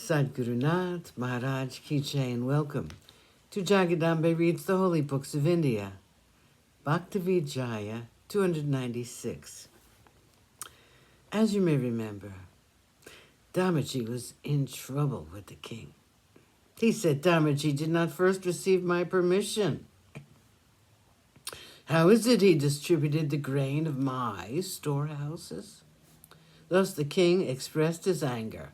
Sadhgurunath Maharaj Ki Jai, and welcome to Jagadambe Reads the Holy Books of India, Bhaktavijaya296. As you may remember, Damaji was in trouble with the king. He said Damaji did not first receive my permission. How is it he distributed the grain of my storehouses? Thus the king expressed his anger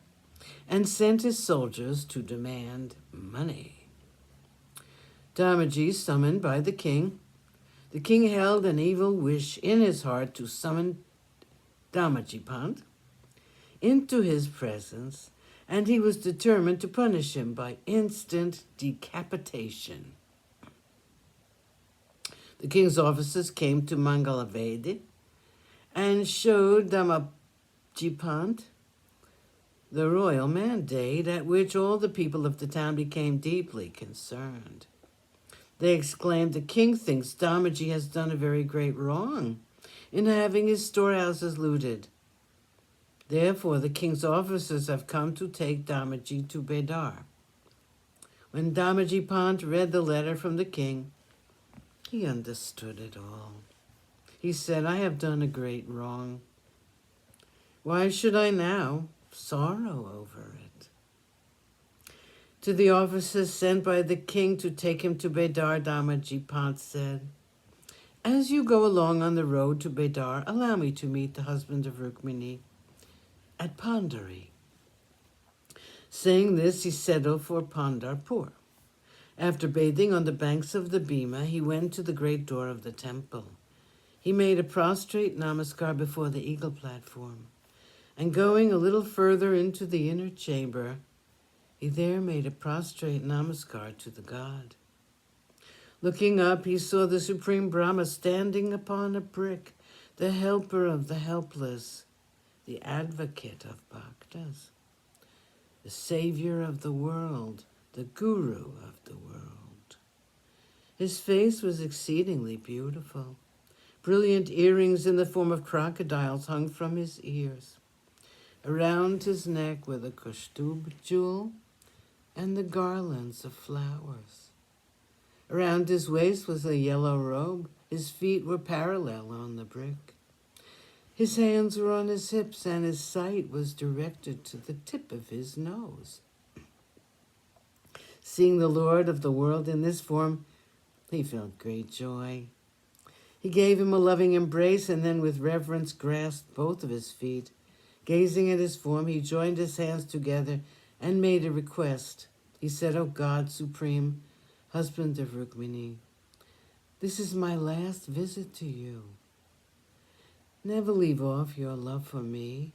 and sent his soldiers to demand money. Damaji, summoned by the king held an evil wish in his heart to summon Damaji Pant into his presence, and he was determined to punish him by instant decapitation. The king's officers came to Mangalavedi and showed Damaji Pant the royal mandate, at which all the people of the town became deeply concerned. They exclaimed, "The king thinks Damaji has done a very great wrong in having his storehouses looted. Therefore, the king's officers have come to take Damaji to Bedar." When Damaji Pant read the letter from the king, he understood it all. He said, "I have done a great wrong. Why should I now sorrow over it?" To the officers sent by the king to take him to Bedar, Damaji Pant said, "As you go along on the road to Bedar, allow me to meet the husband of Rukmini at Pandari." Saying this, he settled for Pandarpur. After bathing on the banks of the Bhima, he went to the great door of the temple. He made a prostrate namaskar before the eagle platform, and going a little further into the inner chamber, he there made a prostrate namaskar to the god. Looking up, he saw the Supreme Brahma standing upon a brick, the helper of the helpless, the advocate of bhaktas, the savior of the world, the guru of the world. His face was exceedingly beautiful. Brilliant earrings in the form of crocodiles hung from his ears. Around his neck were the Kaustubh jewel and the garlands of flowers. Around his waist was a yellow robe. His feet were parallel on the brick. His hands were on his hips, and his sight was directed to the tip of his nose. Seeing the Lord of the world in this form, he felt great joy. He gave him a loving embrace, and then with reverence grasped both of his feet. Gazing at his form, he joined his hands together and made a request. He said, "O God, Supreme, husband of Rukmini, this is my last visit to you. Never leave off your love for me."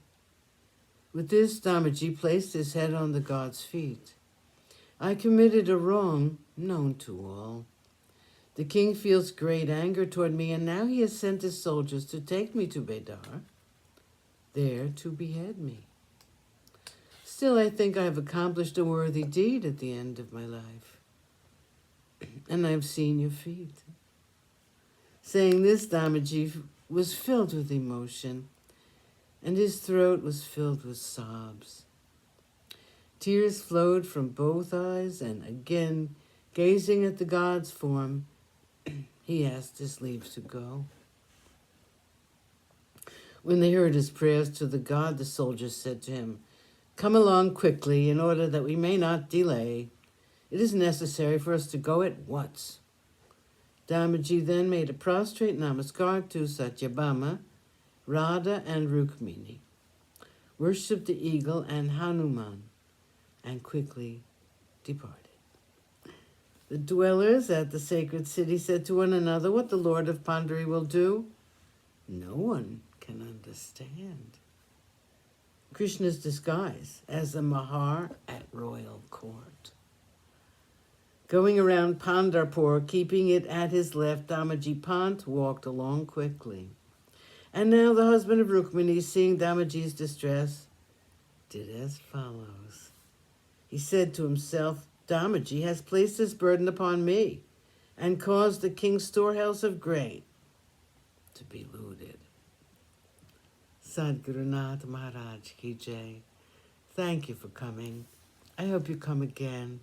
With this, Damaji placed his head on the god's feet. "I committed a wrong known to all. The king feels great anger toward me, and now he has sent his soldiers to take me to Bedar, there to behead me. Still, I think I have accomplished a worthy deed at the end of my life, and I have seen your feet." Saying this, Damaji was filled with emotion, and his throat was filled with sobs. Tears flowed from both eyes, and again, gazing at the god's form, he asked his leave to go. When they heard his prayers to the god, the soldiers said to him, "Come along quickly, in order that we may not delay. It is necessary for us to go at once." Damaji then made a prostrate namaskar to Satyabhama, Radha, and Rukmini, worshipped the eagle and Hanuman, and quickly departed. The dwellers at the sacred city said to one another, "What the Lord of Pandari will do, no one can understand." Krishna's disguise as a Mahar at royal court. Going around Pandarpur, keeping it at his left, Damaji Pant walked along quickly. And now the husband of Rukmini, seeing Damaji's distress, did as follows. He said to himself, "Damaji has placed this burden upon me and caused the king's storehouse of grain to be looted." Sadhgurunath Maharaj Ki Jai. Thank you for coming. I hope you come again.